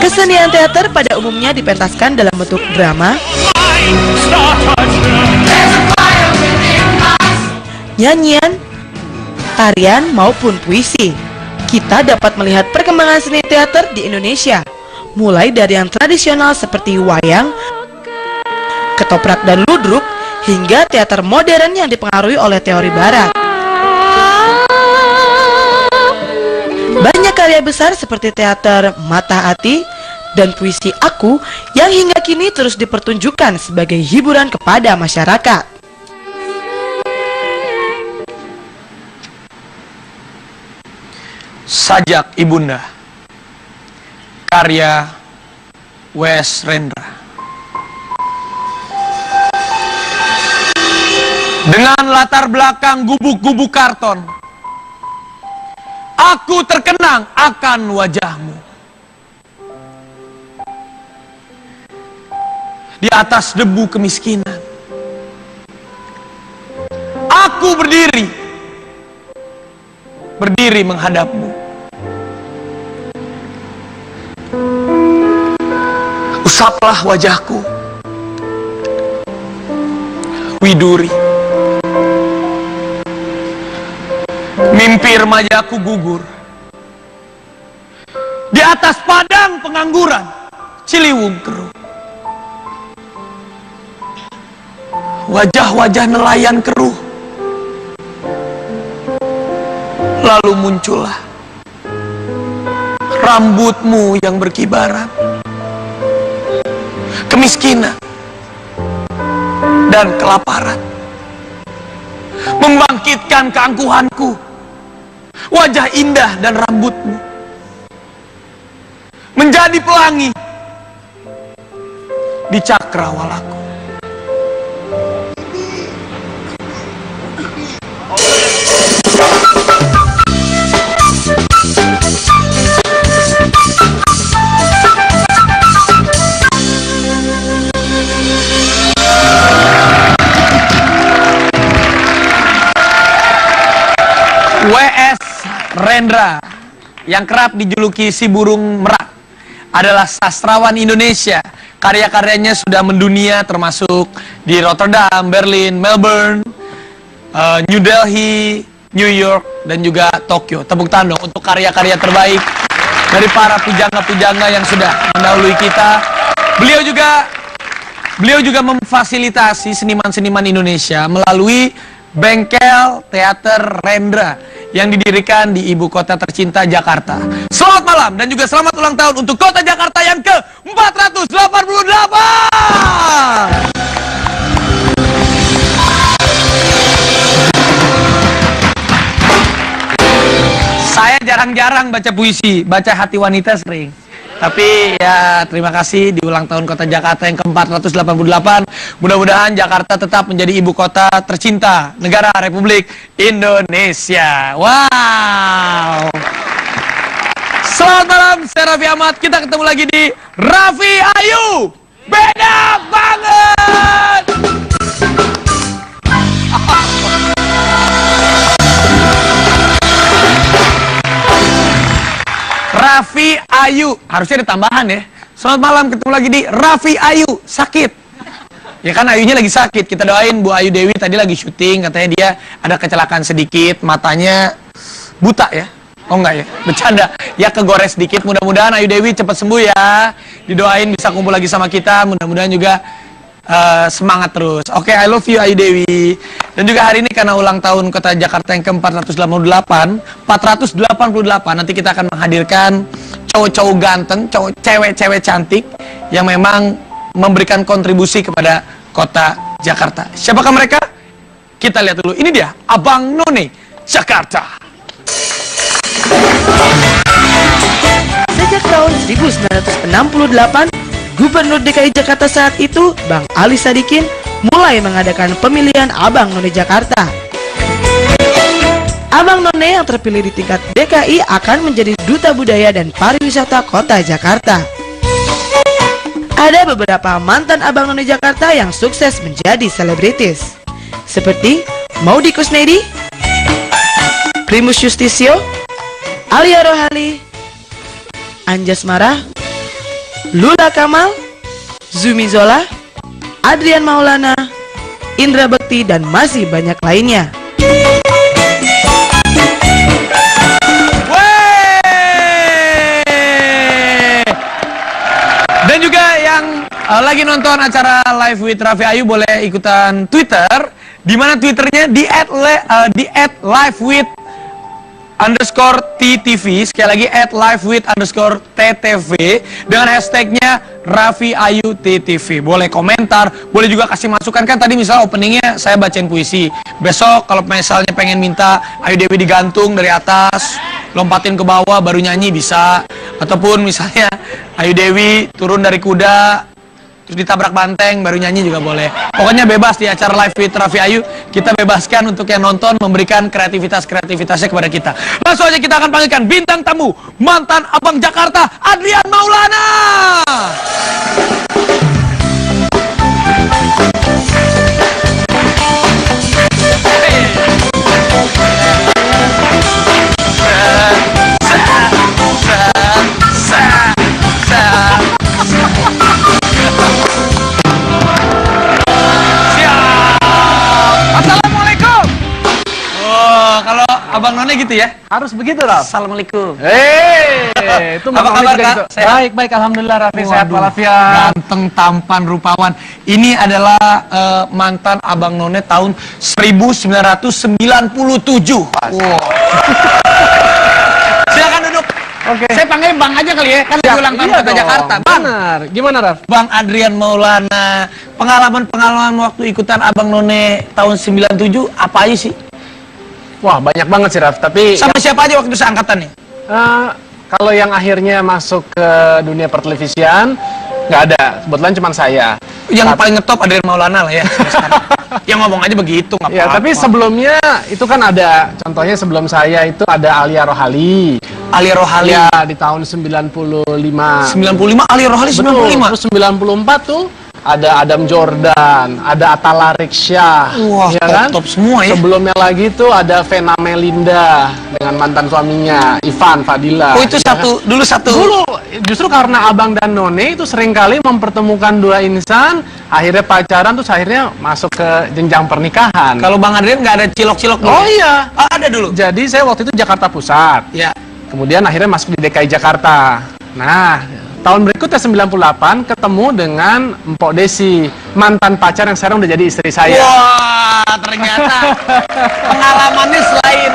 Kesenian teater pada umumnya dipentaskan dalam bentuk drama, nyanyian, tarian maupun puisi. Kita dapat melihat perkembangan seni teater di Indonesia, mulai dari yang tradisional seperti wayang, ketoprak dan ludruk, hingga teater modern yang dipengaruhi oleh teori barat. Banyak karya besar seperti teater Mata Hati dan puisi Aku yang hingga kini terus dipertunjukkan sebagai hiburan kepada masyarakat. Sajak Ibunda, karya W.S. Rendra. Dengan latar belakang gubuk-gubuk karton, aku terkenang akan wajahmu. Di atas debu kemiskinan, aku berdiri menghadapmu. Usaplah wajahku, Widuri. Mimpi remajaku gugur di atas padang pengangguran Ciliwung keruh. Wajah-wajah nelayan keruh. Lalu muncullah rambutmu yang berkibaran. Kemiskinan dan kelaparan membangkitkan keangkuhanku. Wajah indah dan rambutmu menjadi pelangi di cakrawalaku. W.S. Rendra yang kerap dijuluki si burung merak adalah sastrawan Indonesia. Karya-karyanya sudah mendunia, termasuk di Rotterdam, Berlin, Melbourne, New Delhi, New York, dan juga Tokyo. Tepuk tangan dong untuk karya-karya terbaik dari para pujangga-pujangga yang sudah mendahului kita. Beliau juga memfasilitasi seniman-seniman Indonesia melalui Bengkel Teater Rendra yang didirikan di ibu kota tercinta Jakarta. Selamat malam dan juga selamat ulang tahun untuk kota Jakarta yang ke-488. Saya jarang-jarang baca puisi, baca hati wanita sering. Tapi ya terima kasih di ulang tahun kota Jakarta yang ke-488. Mudah-mudahan Jakarta tetap menjadi ibu kota tercinta negara Republik Indonesia. Wow. Selamat malam, saya Raffi Ahmad. Kita ketemu lagi di Raffi Ayu. Beda banget. Raffi Ayu, harusnya ada tambahan ya. Selamat malam, ketemu lagi di Raffi Ayu. Sakit ya kan, Ayunya lagi sakit. Kita doain Bu Ayu Dewi, tadi lagi syuting. Katanya dia ada kecelakaan sedikit, matanya buta ya. Oh enggak ya, bercanda. Ya kegores sedikit, mudah-mudahan Ayu Dewi cepat sembuh ya. Didoain bisa kumpul lagi sama kita. Mudah-mudahan juga semangat terus. Oke, I love you Ayu Dewi. Dan juga hari ini karena ulang tahun kota Jakarta yang ke-488, nanti kita akan menghadirkan cowok-cowok ganteng, cewek-cewek cantik yang memang memberikan kontribusi kepada kota Jakarta. Siapakah mereka? Kita lihat dulu. Ini dia, Abang None Jakarta. Sejak tahun 1968, Gubernur DKI Jakarta saat itu, Bang Ali Sadikin, mulai mengadakan pemilihan Abang None Jakarta. Abang None yang terpilih di tingkat DKI akan menjadi Duta Budaya dan Pariwisata Kota Jakarta. Ada beberapa mantan Abang None Jakarta yang sukses menjadi selebritis, seperti Maudy Kusnedi, Primus Justisio, Alia Rohali, Anjasmara, Lula Kamal, Zumi Zola, Adrian Maulana, Indra Bekti, dan masih banyak lainnya. Dan juga yang lagi nonton acara Live with Raffi Ayu boleh ikutan Twitter, di mana Twitternya di @livewith_ttv, sekali lagi @livewith_ttv dengan hashtagnya Raffi Ayu TTV. Boleh komentar, boleh juga kasih masukan. Kan tadi misalnya openingnya saya bacain puisi, besok kalau misalnya pengen minta Ayu Dewi digantung dari atas, lompatin ke bawah baru nyanyi bisa, ataupun misalnya Ayu Dewi turun dari kuda terus ditabrak banteng baru nyanyi juga boleh. Pokoknya bebas di acara Live with Raffi Ayu. Kita bebaskan untuk yang nonton memberikan kreativitasnya kepada kita. Langsung aja kita akan panggilkan bintang tamu, mantan Abang Jakarta, Adrian Maulana. Kalau Abang None gitu ya? Harus begitu, Raf. Assalamualaikum. Itu Apa kabar, Kak? gitu. Baik, alhamdulillah, Raffi, sehat walafiat. Ganteng, tampan, rupawan. Ini adalah mantan Abang None tahun 1997. Wow. Silakan duduk. Oke. Saya panggil Bang aja kali ya, kan lagi ulang tahun Kota Jakarta. Bang. Benar. Gimana, Raf? Bang Adrian Maulana, pengalaman waktu ikutan Abang None tahun 97 apa aja sih? Wah, banyak banget sih, Raf. Tapi Sama siapa aja waktu itu seangkatannya? kalau yang akhirnya masuk ke dunia pertelevisian, nggak ada. Kebetulan cuma saya. Yang paling ngetop Adrian Maulana lah ya. Yang ngomong aja begitu, nggak Ya, apa-apa. tapi sebelumnya itu kan ada. Contohnya sebelum saya itu ada Alia Rohali. Alia Rohali. Ya, di tahun 95. 95, Alia Rohali Betul. 95. Terus 94 tuh ada Adam Jordan, ada Atala Riksyah. Wah, ya kan? top semua ya. Sebelumnya lagi tuh ada Vena Melinda dengan mantan suaminya Ivan Fadila. Oh, itu ya kan? dulu satu. Dulu justru karena Abang dan None itu seringkali mempertemukan dua insan, akhirnya pacaran terus akhirnya masuk ke jenjang pernikahan. Kalau Bang Adrian nggak ada cilok-cilok dulu. Oh iya. Ada dulu. Jadi saya waktu itu Jakarta Pusat. Ya. Kemudian akhirnya masuk di DKI Jakarta. Nah, tahun berikutnya 98 ketemu dengan Mpok Desi, mantan pacar yang sekarang udah jadi istri saya. Wah, ternyata pengalamannya selain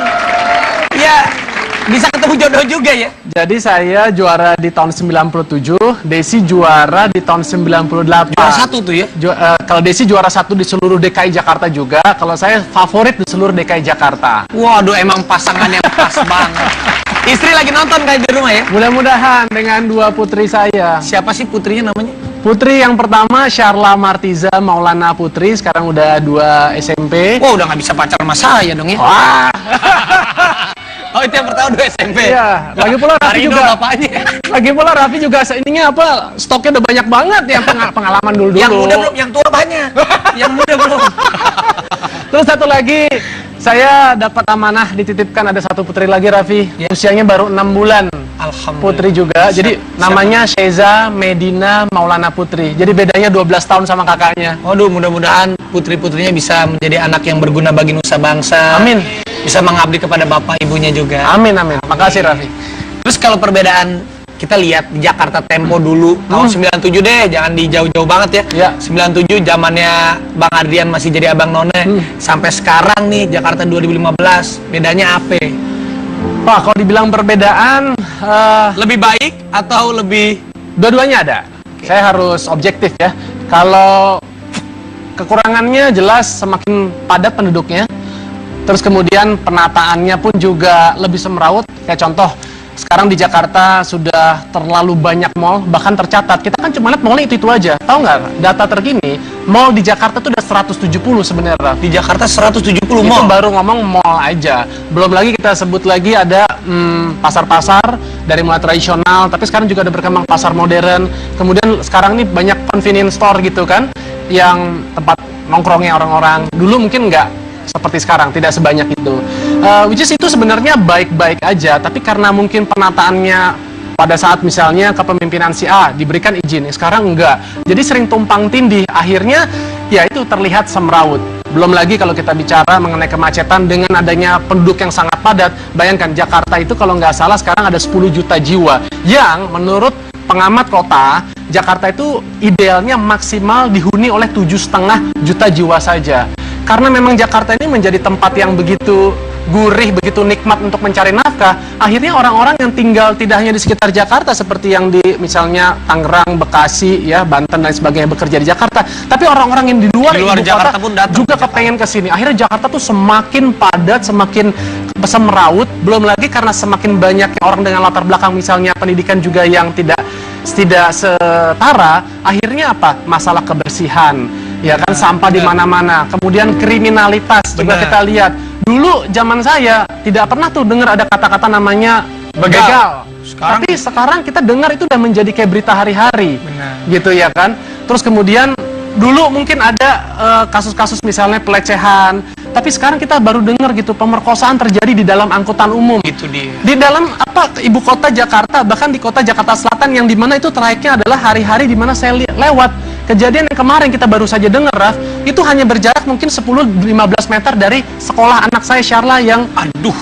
ya bisa ketemu jodoh juga ya. Jadi saya juara di tahun 97, Desi juara di tahun 98. Juara satu tuh ya. Kalau Desi juara satu di seluruh DKI Jakarta juga, kalau saya favorit di seluruh DKI Jakarta. Waduh, emang pasangan yang pas banget. Istri lagi nonton kayak di rumah ya. Mudah-mudahan dengan dua putri saya. Siapa sih putrinya namanya? Putri yang pertama Syarla Martiza Maulana Putri, sekarang udah 2 SMP. Wah, udah nggak bisa pacar sama saya dong ya. Wah. Oh, itu yang pertama 2 SMP. Iya, lagi pula Raffi Marino juga. bapaknya. Lagi pula Raffi juga ininya apa? Stoknya udah banyak banget ya pengalaman dulu. Yang muda belum, yang tua banyak. Yang muda belum. Terus satu lagi, saya dapat amanah dititipkan ada satu putri lagi Raffi. Ya. Usianya baru 6 bulan. Alhamdulillah. Putri juga. Jadi namanya Sheza Medina Maulana Putri. Jadi bedanya 12 tahun sama kakaknya. Waduh, mudah-mudahan putri-putrinya bisa menjadi anak yang berguna bagi nusa bangsa. Amin. Bisa mengabdi kepada bapak ibunya juga. Amin, amin. Makasih Raffi. Terus kalau perbedaan kita lihat di Jakarta Tempo dulu tahun 97 deh, jangan di jauh-jauh banget ya. 97 zamannya Bang Adrian masih jadi Abang None. Sampai sekarang nih Jakarta 2015, bedanya apa? Wah, kalau dibilang perbedaan, Lebih baik atau lebih dua-duanya ada. Saya harus objektif ya. Kalau kekurangannya jelas semakin padat penduduknya. Terus kemudian penataannya pun juga lebih semrawut. Kayak contoh, sekarang di Jakarta sudah terlalu banyak mall, bahkan tercatat. Kita kan cuma lihat mallnya itu aja. Tahu nggak? Data terkini, mall di Jakarta tuh udah 170 sebenarnya. di Jakarta 170 Itu mall? baru ngomong mall aja. Belum lagi kita sebut lagi ada pasar-pasar dari mulai tradisional, tapi sekarang juga ada berkembang pasar modern. Kemudian sekarang nih banyak convenience store gitu kan, yang tempat nongkrongnya orang-orang. Dulu mungkin nggak seperti sekarang, tidak sebanyak itu. Which is itu sebenarnya baik-baik aja, tapi karena mungkin penataannya Pada saat misalnya kepemimpinan si A diberikan izin, sekarang enggak. Jadi sering tumpang tindih, akhirnya ya itu terlihat semrawut. Belum lagi kalau kita bicara mengenai kemacetan dengan adanya penduduk yang sangat padat. Bayangkan Jakarta itu kalau nggak salah sekarang ada 10 juta jiwa, yang menurut pengamat kota, Jakarta itu idealnya maksimal dihuni oleh 7,5 juta jiwa saja. Karena memang Jakarta ini menjadi tempat yang begitu gurih, begitu nikmat untuk mencari nafkah, akhirnya orang-orang yang tinggal tidak hanya di sekitar Jakarta seperti yang di misalnya Tangerang, Bekasi, ya Banten dan sebagainya bekerja di Jakarta, tapi orang-orang yang di luar ibu Jakarta kota pun datang juga kepengen ke sini. Akhirnya Jakarta tuh semakin padat, semakin semrawut, belum lagi karena semakin banyak orang dengan latar belakang misalnya pendidikan juga yang tidak setara, akhirnya apa? Masalah kebersihan, ya kan, sampah di mana-mana, kemudian kriminalitas juga kita lihat. Dulu zaman saya tidak pernah tuh dengar ada kata-kata namanya begal. Tapi sekarang kita dengar itu udah menjadi kayak berita hari-hari, gitu ya kan. Terus kemudian dulu mungkin ada kasus-kasus misalnya pelecehan, tapi sekarang kita baru dengar gitu pemerkosaan terjadi di dalam angkutan umum. Itu dia. Di dalam ibu kota Jakarta, bahkan di kota Jakarta Selatan yang dimana itu trayeknya adalah hari-hari dimana saya lewat. Kejadian yang kemarin kita baru saja dengar, Raf, itu hanya berjarak mungkin 10-15 meter dari sekolah anak saya, Syarla, yang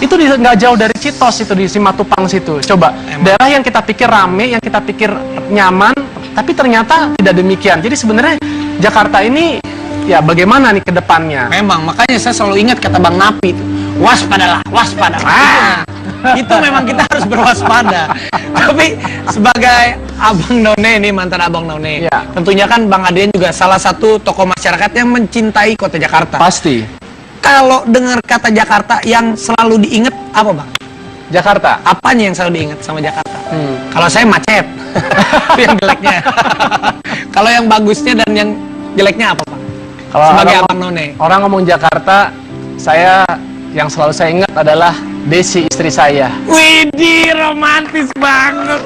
itu nggak jauh dari Citos, itu di Simatupang situ. Coba, daerah yang kita pikir rame, yang kita pikir nyaman, tapi ternyata tidak demikian. Jadi sebenarnya Jakarta ini, ya bagaimana nih ke depannya? Memang, makanya saya selalu ingat kata Bang Napi itu, waspadalah, waspadalah. Itu memang kita harus berwaspada. Tapi sebagai Abang None ini, mantan Abang None, ya, tentunya kan Bang Adrian juga salah satu tokoh masyarakat yang mencintai kota Jakarta. Pasti. Kalau dengar kata Jakarta yang selalu diingat apa, Bang? Jakarta. Apanya yang selalu diingat sama Jakarta? Kalau saya macet. Itu yang jeleknya. Kalau yang bagusnya dan yang jeleknya apa, Bang? Kalau sebagai Abang None. Orang ngomong Jakarta, yang selalu saya ingat adalah Desi, istri saya. Widih, romantis banget.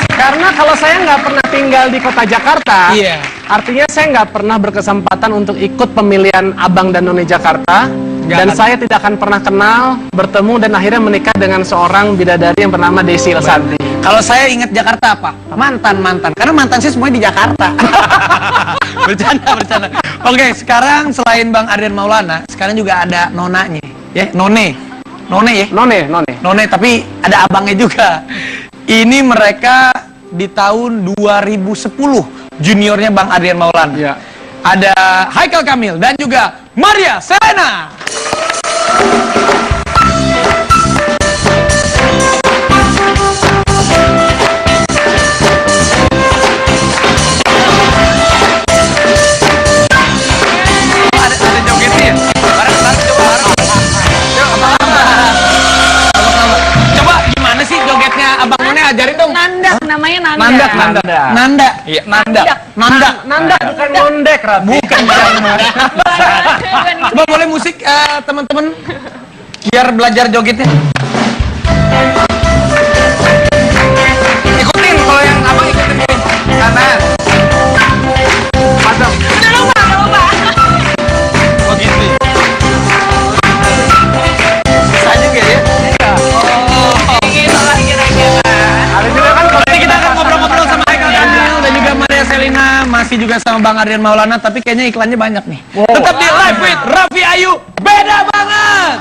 Karena kalau saya nggak pernah tinggal di kota Jakarta, Iya. artinya saya nggak pernah berkesempatan untuk ikut pemilihan Abang dan None Jakarta. Dan saya tidak akan pernah kenal, bertemu, dan akhirnya menikah dengan seorang bidadari yang bernama Desi Lesanti. Kalau saya ingat Jakarta apa? Mantan. Karena mantan saya semuanya di Jakarta. Bercanda. Oke, sekarang selain Bang Adrian Maulana, sekarang juga ada nonanya. Ya, None ya? None, tapi ada abangnya juga. Ini mereka di tahun 2010, juniornya Bang Adrian Maulana. Ya. Ada Haikal Kamil dan juga Maria Selena. Ada jogetnya. Bareng-bareng coba. Coba gimana sih jogetnya Abang None, ajarin dong. Nandak, namanya Nandak. Nanda. Iya, Nanda bukan ngondek, Rabi. Bukan. Coba boleh musik teman-teman biar belajar jogetnya. Ikutin kalau yang Abang ikutin nih. Kanan. Masuk. Udah lupa. Oh gitu. Bisa juga ya? Gitu lah kira-kira. Ada juga kan Nanti kita akan ngobrol-ngobrol sama Haikal Kamil dan juga Maria Selina, masih juga sama Bang Adrian Maulana, tapi kayaknya iklannya banyak nih. Tetap di Live with Raffi Ayu, beda banget.